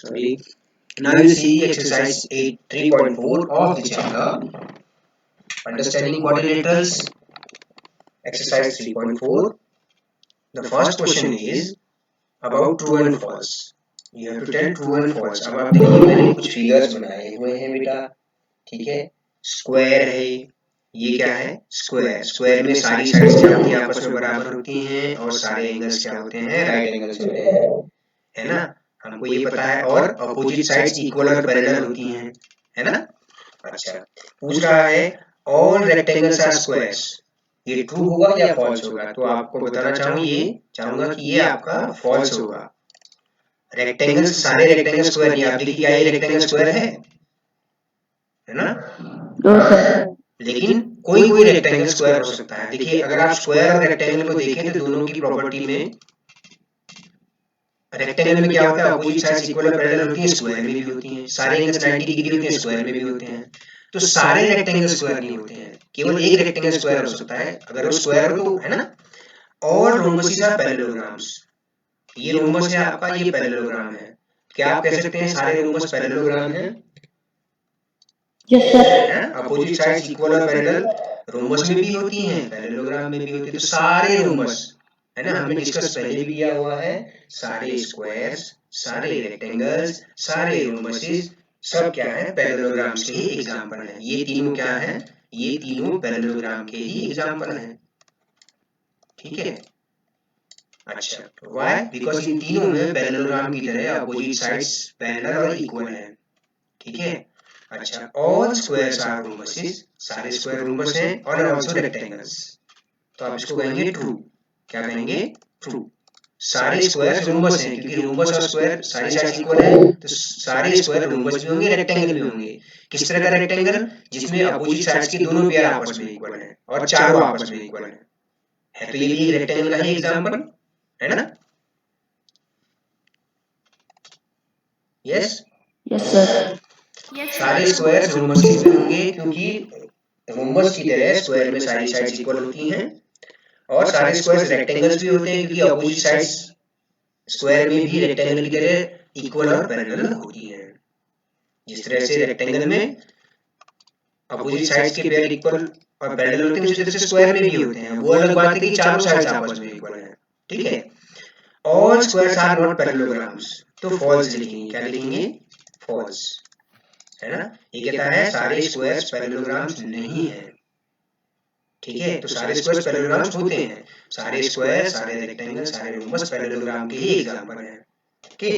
Sorry. Now you see exercise 3.4 of the chapter Understanding Quadrilaterals. Exercise 3.4. The first question is about true and false. You have to tell true and false. अब आप देखिए मैंने कुछ figures बनाए हुए हैं बेटा, ठीक है। स्क्वायर है, ये क्या है? स्क्वायर। स्क्वायर में सारी साइड्स क्या होती हैं? आपस में बराबर होती हैं और सारे एंगल्स क्या होते हैं? राइट एंगल्स होते हैं, है ना? हमको ये पता है। और अपोजिट साइड्स इक्वल और पैरेलल होती हैं, है ना? अच्छा, पूछ रहा है ऑल रेक्टेंगल्स आर स्क्वायर्स। ये ट्रू होगा या फॉल्स होगा? तो आपको बताना चाहूंगा कि ये आपका फॉल्स होगा। रेक्टेंगल्स, सारे रेक्टेंगल स्क्वायर नहीं। आप देखिए ये रेक्टेंगल स्क्वायर है ना? लेकिन कोई कोई रेक्टेंगल स्क्वायर हो सकता है। देखिए अगर आप स्क्वायर और रेक्टेंगल को देखें तो दोनों की प्रॉपर्टी में रेक्टेंगल में क्या होता है? अपोजिट साइड्स इक्वल और पैरेलल होती हैं, स्क्वायर में भी होती हैं। सारे एंगल्स 90 डिग्री होते हैं, स्क्वायर में भी होते हैं। तो सारे रेक्टेंगल स्क्वायर नहीं होते हैं, केवल एक रेक्टेंगल स्क्वायर हो सकता है। अगर वो स्क्वायर हो तो, है ना? All rhombuses are parallelograms. ये रोम्बस है आपका, ये पैरेललोग्राम है। क्या आप कह सकते हैं सारे रोम्बस पैरेललोग्राम हैं? Yes sir. Opposite sides equal और पैरेलल रोम्बस में भी होती हैं, पैरेललोग्राम में भी होती है। तो सारे रोम्बस, है ना, हमने डिस्कस पहले भी किया हुआ है। सारे स्क्वायर्स, सारे रेक्टेंगल्स, सारे रोम्बसेस सब क्या है? पैरेललोग्राम्स के ही एग्जांपल हैं। ये तीनों क्या हैं? ये तीनों पैरेललोग्राम के ही एग्जांपल हैं, ठीक है। अच्छा, व्हाई? बिकॉज इन तीनों में पैरेललोग्राम की तरह अपोजिट साइड्स पैरेलल और इक्वल हैं, ठीक है। अच्छा, ऑल स्क्वायर्स आर रोम्बसेस, सारे स्क्वायर रोम्बस हैं, और आल्सो रेक्टेंगल्स। तो आप इसको कहेंगे ट्रू। क्या कहेंगे? ट्रू। सारे स्क्वायर्स रोम्बस हैं, क्योंकि रोम्बस और स्क्वायर सारी साइड्स इक्वल है, तो सारे स्क्वायर रोम्बस भी होंगे, रेक्टेंगल भी होंगे। किस तरह का रेक्टेंगल? जिसमें अपोजिट साइड्स के दोनों पेयर आपस में इक्वल हैं और चारों आपस में इक्वल हैं। है तो ये भी रेक्टेंगल का ही एग्जांपल, है ना? Yes yes sir. सारे स्क्वायर्स रोम्बसेस में होंगे, क्योंकि रोम्बस की तरह स्क्वायर में सारी साइड्स इक्वल होती हैं, और सारे स्क्वायर्स रेक्टेंगल्स भी होते हैं, क्योंकि अपोजिट साइड्स स्क्वायर में भी रेक्टेंगल की तरह इक्वल और पैरेलल होती हैं। जिस तरह से रेक्टेंगल में अपोजिट साइड्स के पेयर इक्वल और पैरेलल होते हैं, उसी तरह से स्क्वायर में भी होते हैं। वो अलग बात है कि चारों साइड्स आपस में इक्वल हैं, ठीक है। All squares are not parallelograms. तो फॉल्स लिखेंगे। क्या लिखेंगे? फॉल्स, है ना? ये कहता है सारे स्क्वायर्स पैरेललोग्राम्स नहीं है, ठीक है। तो सारे स्क्वायर्स पैरेललोग्राम्स होते हैं। सारे स्क्वायर, सारे रेक्टेंगल, सारे रोम्बस पैरेललोग्राम के ही एग्जांपल हैं, ओके।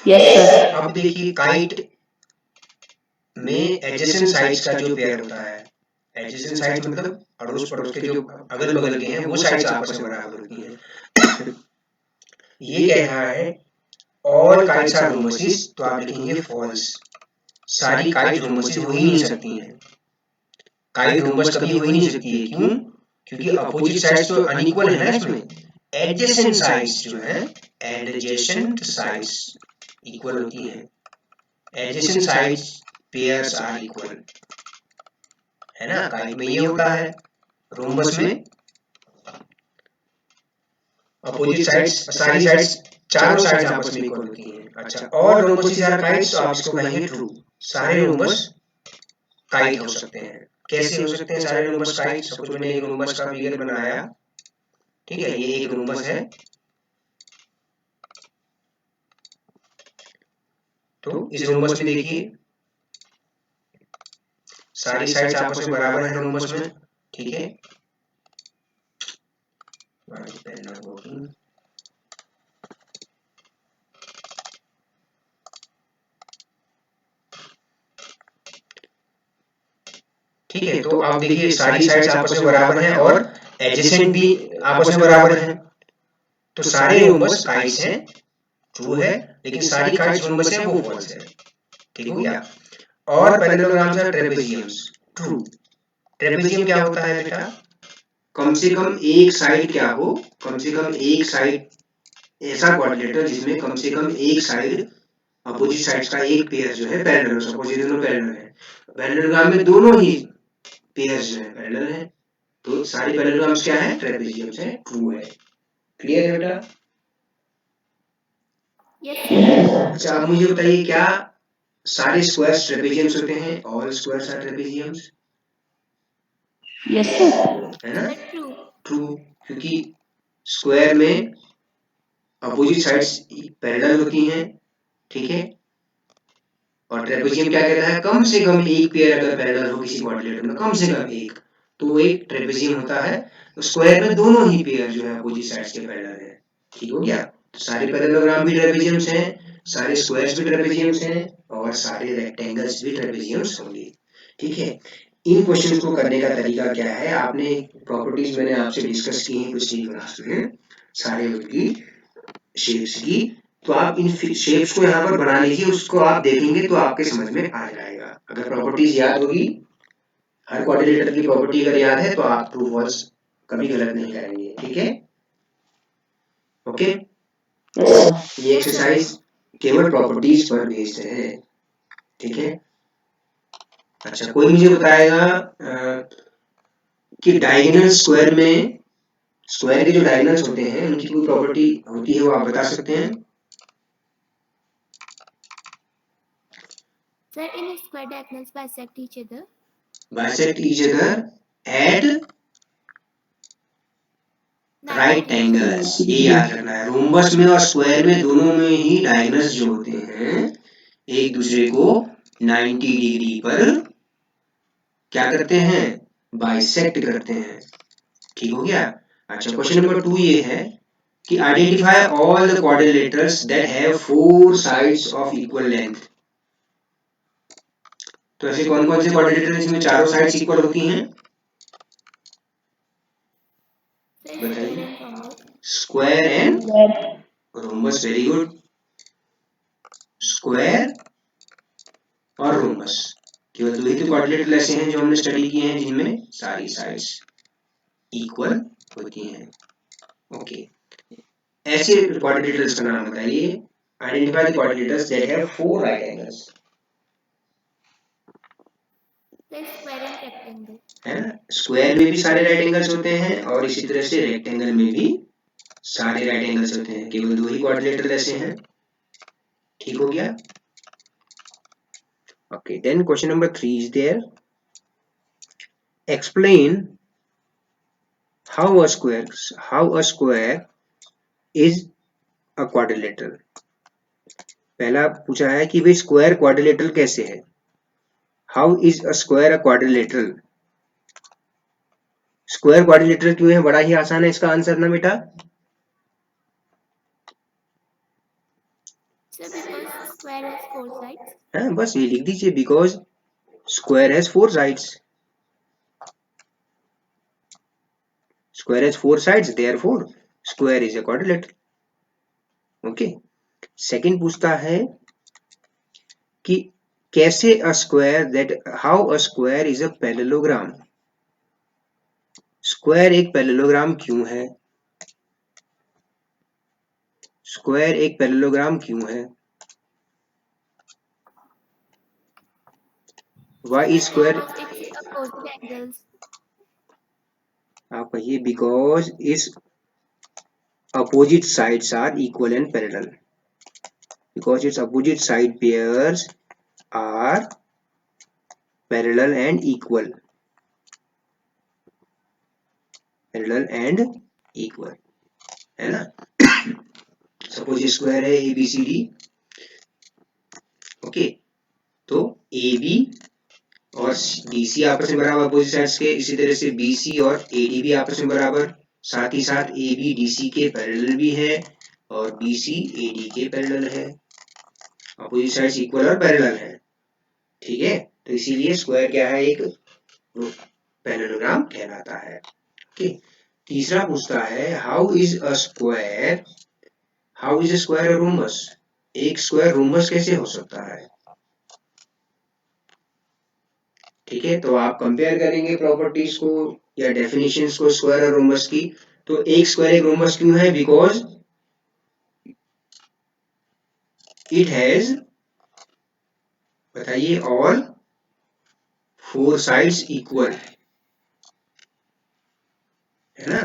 Yes sir. अब देखिए काइट में एडजेसेंट साइड्स का जो पेयर होता है, एडजेसेंट साइड्स मतलब अड़ोस पड़ोस के जो अगल बगल के हैं, वो साइड्स आपस में बराबर होती हैं। ये कह रहा है ऑल काइट्स आर रोम्बसेस, तो आप लिखेंगे फॉल्स। सारी काइट रोम्बसेस हो ही नहीं सकती हैं। काइट रोम्बस कभी हो ही नहीं सकती है। क्यों? क्योंकि अपोजिट साइड्स तो अनइक्वल है ना इसमें। एडजेसेंट साइड्स जो है, एडजेसेंट साइड्स इक्वल होती है। Adjacent sides pairs are equal, है ना? काइट में ये होता है, रोम्बस में अपोजिट साइड्स, सारी साइड्स, चारों साइड्स आपस में इक्वल होती हैं। अच्छा, और रोम्बसेस आर काइट्स, तो आप इसको कहेंगे ट्रू। सारे रोम्बस काइट हो सकते हैं। कैसे हो सकते हैं सारे रोम्बस काइट? सपोज मैंने एक रोम्बस का फिगर बनाया, ठीक है, ये एक रोम्बस है, तो इस रोम्बस में देखिए सारी साइड्स आपस में बराबर है रोम्बस में, ठीक है। ठीक है, तो आप देखिए सारी साइड्स आपस में बराबर हैं और एडजेसेंट भी आपस में बराबर हैं, तो सारे रोम्बस काइट्स हैं, ट्रू है। लेकिन सारी काइट्स रोम्बस हैं, वो फॉल्स है, ठीक हो गया। और पैरेललोग्राम्स आर ट्रेपेजियम्स, ट्रू। ट्रेपेजियम क्या होता है बेटा? कम से कम एक साइड क्या हो, कम से कम एक साइड ऐसा क्वाड्रिलेटरल जिसमें कम से कम एक साइड अपोजिट साइड्स का एक पेयर जो है पैरेलल हो। सपोज ये दोनों पैरेलल है, पैरेललोग्राम में दोनों ही पेयर्स जो है पैरेलल है, तो सारे पैरेललोग्राम्स क्या है? ट्रेपेजियम्स है, ट्रू है। क्लियर है बेटा? Yes, sir. अच्छा, अब मुझे बताइए क्या सारे स्क्वायर्स ट्रेपेजियम्स होते हैं? All squares are trapeziums, Yes, sir. है ना? ट्रू, क्योंकि स्क्वायर में अपोजिट साइड्स पैरेलल होती हैं, ठीक है? और ट्रेपेजियम क्या कहता है? कम से कम एक पेयर अगर पैरेलल हो किसी क्वाड्रिलेटरल में, कम से कम एक, तो वो एक ट्रेपेजियम होता है। तो स्क्वायर में दोनों ही पेयर जो है अपोजिट साइड्स के पैरेलल है, ठीक हो गया? तो सारे पैरेललोग्राम भी ट्रेपेजियम्स हैं, सारे स्क्वायर्स भी ट्रेपेजियम्स हैं, और सारे रेक्टेंगल्स भी ट्रेपेजियम्स होंगे, ठीक है? इन क्वेश्चंस को करने का तरीका क्या है? आपने प्रॉपर्टीज मैंने आपसे डिस्कस की हैं पिछली क्लास में, सारे उनकी शेप्स की, तो आप इन शेप्स को यहाँ पर बना लीजिए, उसको आप देखेंगे तो आपके समझ में आ जाएगा। अगर प्रॉपर्टीज याद होगी, हर क्वाड्रिलेटरल की प्रॉपर्टी अगर याद है तो आप ट्रू फॉल्स कभी गलत नहीं करेंगे, ठीक है? Okay, Yes, sir. ये एक्सरसाइज केवल प्रॉपर्टीज पर बेस्ड है, ठीक है? अच्छा, कोई मुझे बताएगा कि डायगोनल स्क्वायर में, स्क्वायर के जो डायगोनल्स होते हैं उनकी कोई प्रॉपर्टी होती है, वो आप बता सकते हैं? Sir, in square diagonals bisect each other. Bisect each other at right angles, ये याद रखना है। रोम्बस में और स्क्वायर में दोनों में ही डायगोनल्स जो होते हैं एक दूसरे को 90 डिग्री पर क्या करते हैं? बाइसेक्ट करते हैं, ठीक हो गया? अच्छा, क्वेश्चन नंबर 2 ये है कि identify all the quadrilaterals that have 4 sides of equal length. तो ऐसे कौन कौन से क्वाड्रिलेटरल जिसमें चारों साइड्स इक्वल होती हैं? बताइए। Square and rhombus, very good. Square और रोम्बस, केवल दो ही तो क्वाड्रिलेटरल ऐसे हैं जो हमने स्टडी किए हैं जिनमें सारी साइड्स इक्वल होती हैं, ओके। ऐसे क्वाड्रिलेटरल्स का नाम बताइए। Identify the quadrilaterals that have 4 right angles. Square and rectangle. है ना? स्क्वायर में भी सारे राइट एंगल्स होते हैं और इसी तरह से रेक्टेंगल में भी सारे राइट एंगल्स होते हैं, केवल दो ही क्वाड्रिलेटरल ऐसे हैं, ठीक हो गया? Okay, then question number 3 is there. Explain how a square is a quadrilateral. पहला पूछा है कि वे स्क्वायर क्वाड्रिलेटरल कैसे है? How is a square a quadrilateral? Square quadrilateral क्यों है? बड़ा ही आसान है इसका आंसर ना बेटा। Sir, because square has 4 sides. हाँ, बस ये लिख दीजिए, because square has 4 sides. Square has 4 sides, therefore square is a quadrilateral. Okay. Second पूछता है कि कैसे a square that how a square is a parallelogram. Square एक पैरेललोग्राम क्यों है? स्क्वायर एक पैरेललोग्राम क्यों है? Why is square? Because its opposite angles. आप कहिए because its opposite sides are equal and parallel. Because its opposite side pairs are parallel and equal. Parallel and equal, है ना? सपोज स्क्वायर है ABCD, okay, तो AB और BC आपस में बराबर अपोजिट साइड्स के, इसी तरह से BC और AD भी आपस में बराबर, साथ ही साथ AB DC के पैरेलल भी है और BC AD के पैरेलल है, अपोजिट साइड्स इक्वल और पैरेलल है, ठीक है? तो इसीलिए स्क्वायर क्या है? एक पैरेललोग्राम कहलाता है, ओके। तीसरा पूछता है how is a square a rhombus? एक स्क्वायर रोम्बस कैसे हो सकता है? ठीक है, तो आप कंपेयर करेंगे प्रॉपर्टीज को या डेफिनेशंस को स्क्वायर और रोम्बस की। तो एक स्क्वायर एक रोम्बस क्यों है? बिकॉज इट हैज, बताइए, ऑल 4 साइड्स इक्वल, है ना?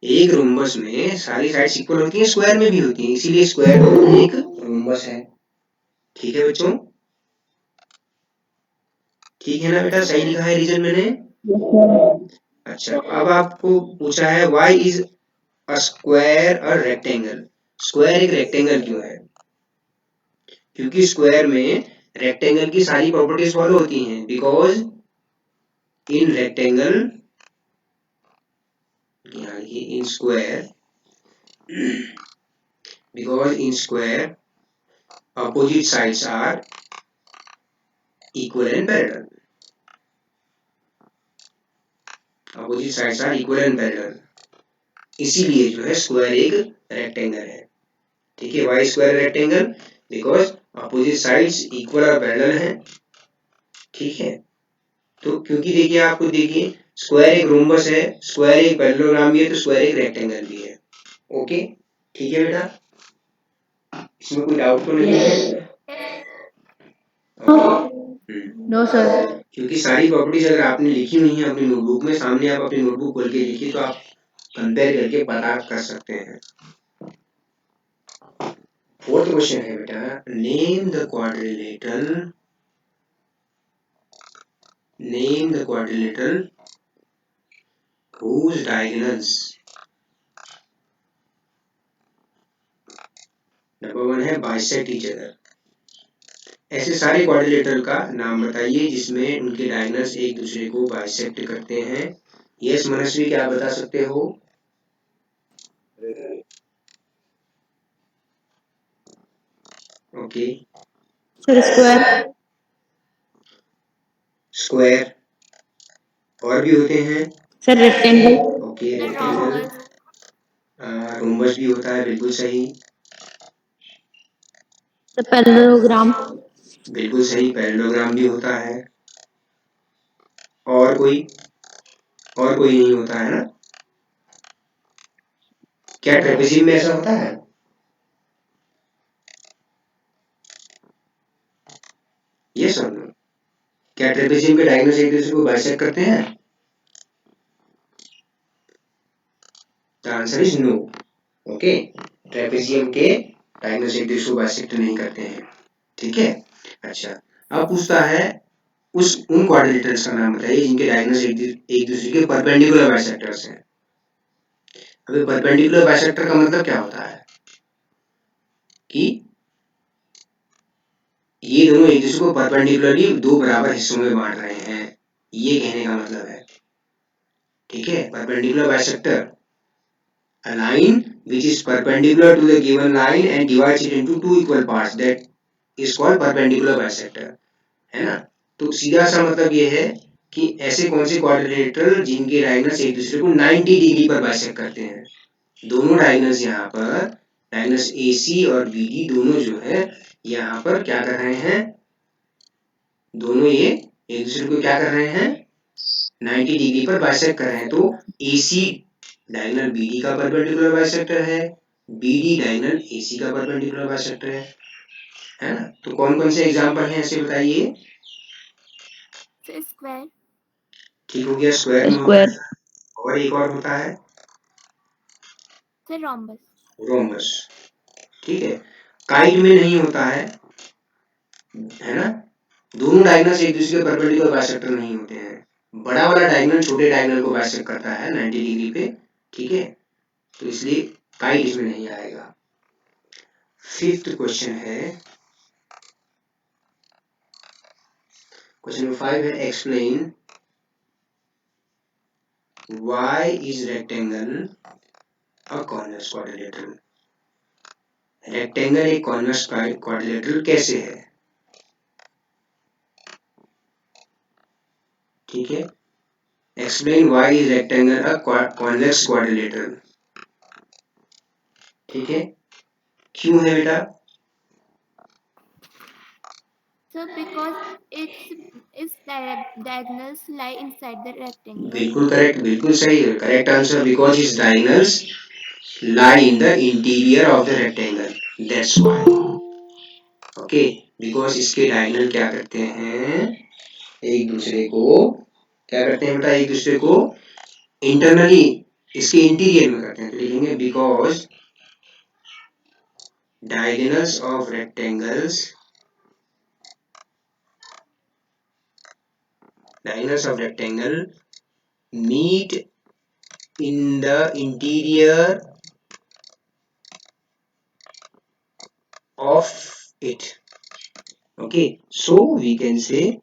एक रोम्बस में सारी साइड्स इक्वल होती हैं, स्क्वायर में भी होती हैं, इसीलिए स्क्वायर एक रोम्बस है। ठीक है बच्चों, ठीक है ना बेटा, सही लिखा है रीजन मैंने। अच्छा, अब आपको पूछा है why is a square a rectangle. Square एक रेक्टेंगल क्यों है? क्योंकि स्क्वायर में रेक्टेंगल की सारी प्रॉपर्टीज फॉलो होती हैं, because in rectangle, in square, because in square opposite sides are equal and parallel. Opposite sides are equal and parallel. इसीलिए जो है स्क्वायर एक रेक्टेंगल है। ठीक है, why square rectangle because opposite sides equal और पैरेलल हैं। ठीक है, तो क्योंकि देखिए आपको देखिए स्क्वायर एक रोम्बस है, स्क्वायर एक पैरेललोग्राम भी है, तो स्क्वायर एक रेक्टेंगल भी है। ओके, ठीक है बेटा, इसमें कोई डाउट तो नहीं है? No sir. क्योंकि सारी प्रॉपर्टीज अगर आपने लिखी हुई है अपनी नोटबुक में, सामने आप अपनी नोटबुक खोल के लिखिए तो आप कंपेयर करके पता कर सकते हैं। फोर्थ क्वेश्चन है बेटा, name the quadrilateral whose diagonals, number 1 है bisect each other। ऐसे सारे क्वाड्रिलेटरल का नाम बताइए जिसमें उनके डायगोनल्स एक दूसरे को बाइसेक्ट करते हैं। यस मनस्वी, क्या बता सकते हो? Okay, sir square. स्क्वायर और भी होते हैं sir rectangle. Okay, The rectangle, rhombus, rhombus भी होता है, बिल्कुल सही, सर पैरेललोग्राम। बिल्कुल सही, पैरेललोग्राम भी होता है। और कोई नहीं होता है ना? क्या ट्रेपेजियम में ऐसा होता है? ये सुन, क्या ट्रेपेजियम के डायगोनल्स एक दूसरे को बाइसेक्ट करते हैं? The answer is no. Okay, trapezium के डायगोनल्स एक दूसरे को बाइसेक्ट नहीं करते हैं। ठीक है, अच्छा, अब पूछता है उन क्वाड्रिलेटरल्स का नाम बताइए जिनके डायगोनल्स एक दूसरे के परपेंडिकुलर बाइसेक्टर्स हैं। अभी परपेंडिकुलर बाइसेक्टर का मतलब क्या होता है कि ये दोनों एक दूसरे को परपेंडिकुलरली दो बराबर हिस्सों में बांट रहे हैं, ये कहने का मतलब है। ठीक है, perpendicular bisector, a line which is perpendicular to the given line and divides it into two equal parts, that is called perpendicular bisector, है ना? तो सीधा सा मतलब ये है कि ऐसे कौन से क्वाड्रिलेटरल जिनके डायगोनल्स एक दूसरे को 90 डिग्री पर बाइसेक्ट करते हैं। दोनों डायगोनल्स यहाँ पर, डायगोनल्स AC और BD दोनों जो है यहाँ पर क्या कर रहे हैं, दोनों ये एक दूसरे को क्या कर रहे हैं, 90 डिग्री पर बाइसेक्ट कर रहे हैं। तो AC डायगोनल BD का परपेंडिकुलर बाइसेक्टर है, BD डायगोनल AC का परपेंडिकुलर बाइसेक्टर है ना? तो कौन कौन से एग्जांपल हैं ऐसे बताइए? square, ठीक हो गया, स्क्वायर में होता है, और एक और होता है the rhombus, रोम्बस। ठीक है, काइट में नहीं होता है ना? दोनों डायगोनल्स एक दूसरे के परपेंडिकुलर बाइसेक्टर नहीं होते हैं। बड़ा वाला डायगोनल छोटे डायगोनल को बाइसेक्ट करता है 90 डिग्री पे। ठीक है, तो इसलिए काइट इसमें नहीं आएगा। फिफ्थ क्वेश्चन है, क्वेश्चन नंबर 5 है, explain why is rectangle a convex quadrilateral. Rectangle एक कॉन्वेक्स क्वाड्रिलेटरल कैसे है? ठीक है, explain why is rectangle a convex quadrilateral. ठीक है, क्यों है बेटा? so because its diagonals lie inside the rectangle. बिल्कुल करेक्ट, बिल्कुल सही है, correct answer, because it's diagonals lie in the interior of the rectangle, that's why। Okay, because इसके डायगोनल क्या करते हैं, एक दूसरे को क्या करते हैं बेटा, एक दूसरे को इंटरनली इसके इंटीरियर में करते हैं तो लिखेंगे because diagonals of rectangle meet in the interior of it. Okay, so we can say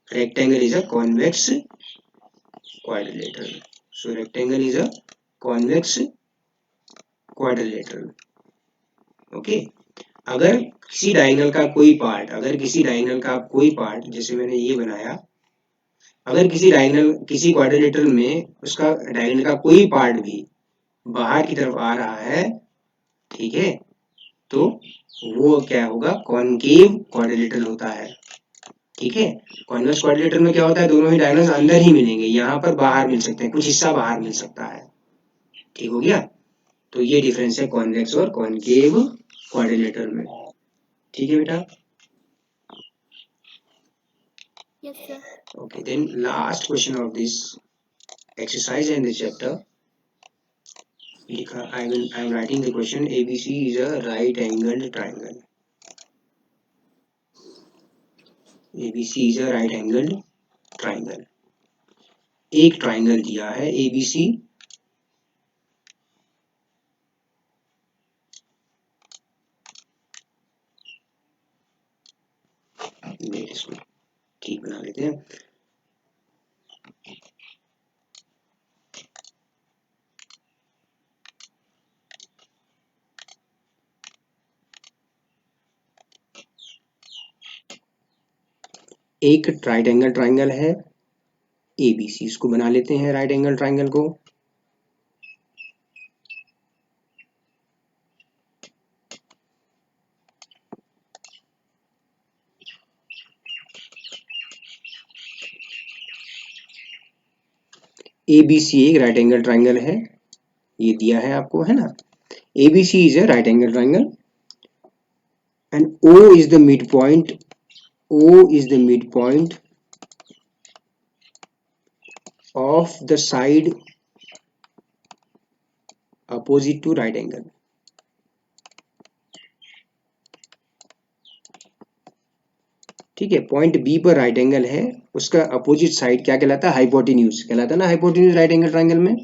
rectangle is a convex quadrilateral. So rectangle is a convex quadrilateral. Okay, अगर किसी डायगोनल का कोई पार्ट जैसे मैंने ये बनाया, अगर किसी क्वाड्रिलेटरल में उसका डायगोनल का कोई पार्ट भी बाहर की तरफ आ रहा है, ठीक है, तो वो क्या होगा, कॉनकेव क्वाड्रिलेटरल होता है। ठीक है, कॉन्वेक्स क्वाड्रिलेटरल में क्या होता है, दोनों ही डायगोनल्स अंदर ही मिलेंगे, यहाँ पर बाहर मिल सकते हैं, कुछ हिस्सा बाहर मिल सकता है। ठीक हो गया, तो ये डिफरेंस है कॉन्वेक्स और कॉनकेव क्वाड्रिलेटरल में। ठीक है बेटा? Yes, sir. Okay, then last question of this exercise and this chapter. I am writing the question. ABC is a right angled triangle. ABC is a right angled triangle. एक triangle दिया है ABC, इसको ठीक बना लेते हैं। एक right angle triangle है ABC, इसको बना लेते हैं राइट एंगल ट्राइंगल को। ABC एक राइट एंगल ट्राइंगल है, ये दिया है आपको, है ना। ABC is a right angle triangle and O is the midpoint of the side opposite to right angle. ठीक है, पॉइंट B पर राइट एंगल है, उसका अपोजिट साइड क्या कहलाता है, हाइपोटेन्यूज कहलाता है ना, हाइपोटेन्यूज राइट एंगल ट्राइंगल में।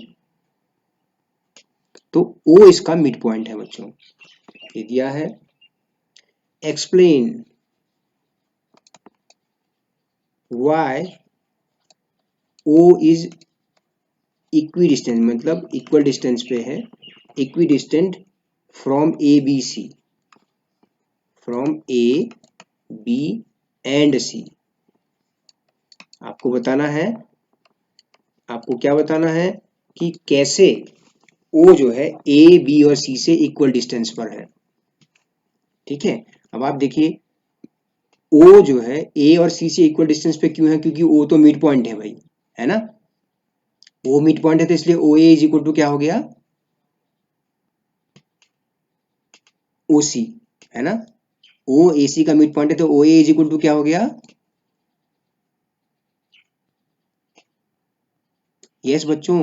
तो O इसका मिड पॉइंट है बच्चों, ये दिया है। Explain why O is equidistant, मतलब इक्वल डिस्टेंस पे है, equidistant from ABC, from A, B and C। आपको बताना है, आपको क्या बताना है कि कैसे O जो है A, B और C से इक्वल डिस्टेंस पर है। ठीक है, अब आप देखिए O जो है A और C से इक्वल डिस्टेंस पे क्यों है, क्योंकि O तो मिड पॉइंट है भाई, है ना। O मिड पॉइंट है तो इसलिए OA इज इक्वल टू क्या हो गया, OC, है ना। OAC का मिड पॉइंट है तो OA इज इक्वल टू क्या हो गया, यस बच्चों।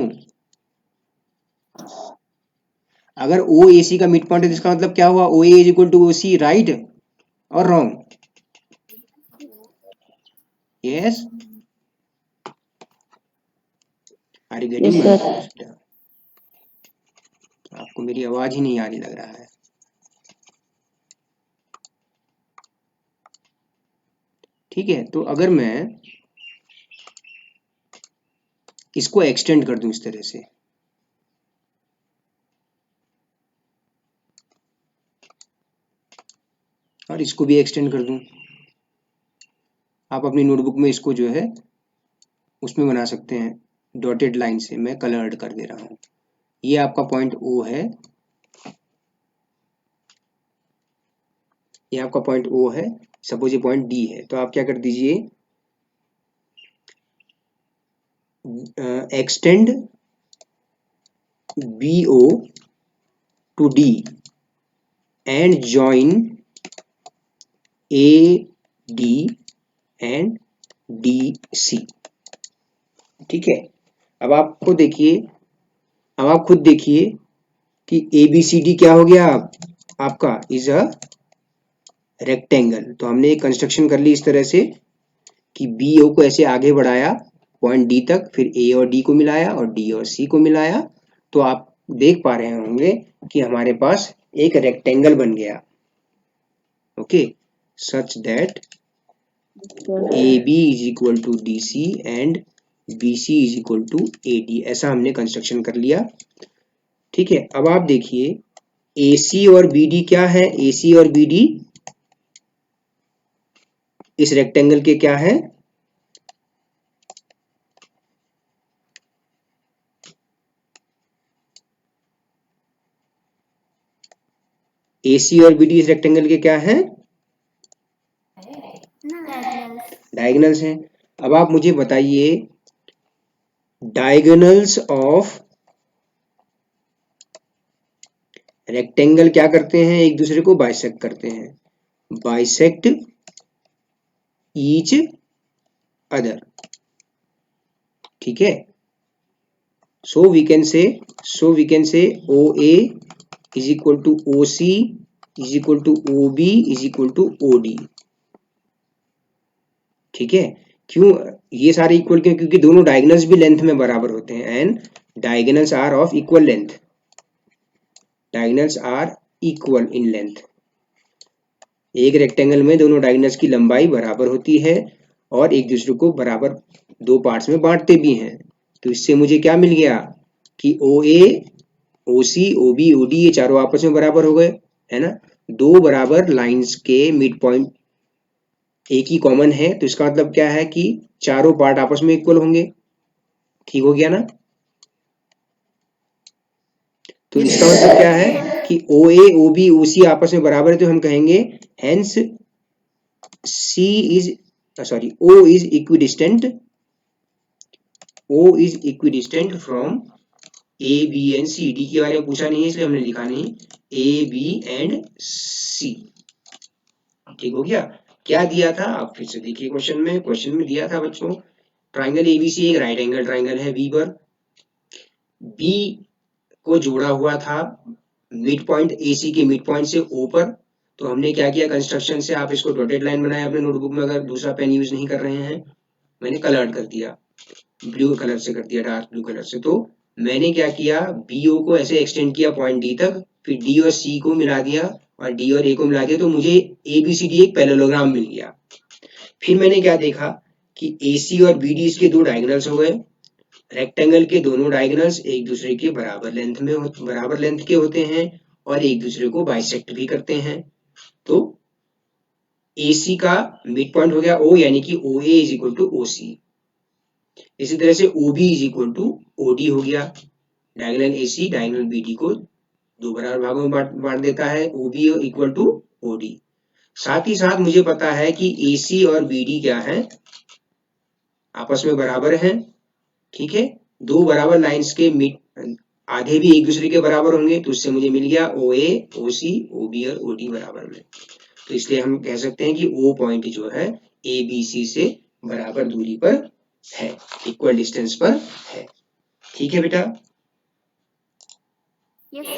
अगर OAC का मिड पॉइंट है तो इसका मतलब क्या हुआ, OA is equal to OC, right और wrong, yes. Are you getting my point? आपको मेरी आवाज ही नहीं आ रही लग रहा है। ठीक है, तो अगर मैं इसको एक्सटेंड कर दूं इस तरह से, और इसको भी एक्सटेंड कर दूं, आप अपनी नोटबुक में इसको जो है उसमें बना सकते हैं डॉटेड लाइन से, मैं कलर्ड कर दे रहा हूं। ये आपका पॉइंट O है, ये आपका पॉइंट O है, सपोज ये पॉइंट D है, तो आप क्या कर दीजिए, extend BO to D and join AD and DC। ठीक है, अब आपको देखिए अब आप खुद देखिए कि ABCD क्या हो गया आपका इज अ रेक्टेंगल। तो हमने एक कंस्ट्रक्शन कर ली इस तरह से कि BO को ऐसे आगे बढ़ाया पॉइंट D तक, फिर A और D को मिलाया और D और C को मिलाया, तो आप देख पा रहे होंगे कि हमारे पास एक रेक्टेंगल बन गया। Okay, such that AB is equal to DC and BC is equal to AD, ऐसा हमने कंस्ट्रक्शन कर लिया। ठीक है, अब आप देखिए AC और BD क्या है, AC और BD इस रेक्टेंगल के क्या है, AC और BD इस रेक्टेंगल के क्या है, डायगोनल्स हैं। अब आप मुझे बताइए डायगोनल्स ऑफ रेक्टेंगल क्या करते हैं, एक दूसरे को बाइसेक्ट करते हैं, बाइसेक्ट ईच अदर। ठीक है, so we can say OA is equal to OC is equal to OB is equal to OD। ठीक है, क्यों ये सारे इक्वल क्यों, क्योंकि दोनों डायगोनल्स भी लेंथ में बराबर होते हैं and diagonals are of equal length, diagonals are equal in length. एक रेक्टेंगल में दोनों डायगोनल्स की लंबाई बराबर होती है और एक दूसरे को बराबर दो पार्ट्स में बांटते भी हैं। तो इससे मुझे क्या मिल गया कि OA OC OB OD ये चारों आपस में बराबर हो गए, है ना। दो बराबर लाइंस के मिड पॉइंट एक ही कॉमन है, तो इसका मतलब क्या है कि चारों पार्ट आपस में इक्वल होंगे। ठीक हो गया ना। तो इसका मतलब क्या है कि OA OB OC आपस में बराबर है, तो हम कहेंगे hence O is equidistant from A, B and C। D के बारे में पूछा नहीं है इसलिए हमने लिखा नहीं, A, B and C। ठीक हो गया। क्या दिया था आप फिर से देखिए क्वेश्चन में दिया था बच्चों, ट्राइंगल ABC एक राइट एंगल ट्राइंगल है B पर, B को जोड़ा हुआ था मिड पॉइंट AC के मिड पॉइंट से O पर। तो हमने क्या किया कंस्ट्रक्शन से, आप इसको डॉटेड लाइन बनाया अपने नोटबुक में, अगर दूसरा पेन यूज नहीं कर रहे हैं, मैंने कलर्ड कर दिया, ब्लू कलर से कर दिया, डार्क ब्लू कलर से। तो मैंने क्या किया, BO को ऐसे एक्सटेंड किया पॉइंट D तक, फिर D और C को मिला दिया और D और A को मिला दिया, तो मुझे ABCD एक पैरेललोग्राम मिल गया। फिर मैंने क्या देखा कि AC और BD इसके दो डायगोनल्स हो गए, रेक्टेंगल के दोनों डायगोनल्स एक दूसरे के बराबर लेंथ के होते हैं और एक दूसरे को बाइसेक्ट भी करते हैं। तो AC का मिड पॉइंट हो गया O, यानी कि OA is equal to OC। इसी तरह से OB is equal to OD हो गया, डायगोनल AC डायगोनल BD को दो बराबर भागों में बांट देता है, OB इक्वल टू OD। साथ ही साथ मुझे पता है कि AC और BD क्या है, आपस में बराबर हैं। ठीक है, दो बराबर लाइंस के मिड आधे भी एक दूसरे के बराबर होंगे, तो उससे मुझे मिल गया OA OC OB और OD बराबर में। तो इसलिए हम कह सकते हैं कि O पॉइंट जो है ABC से बराबर दूरी पर है, इक्वल डिस्टेंस पर है। ठीक है बेटा। Yes, sir.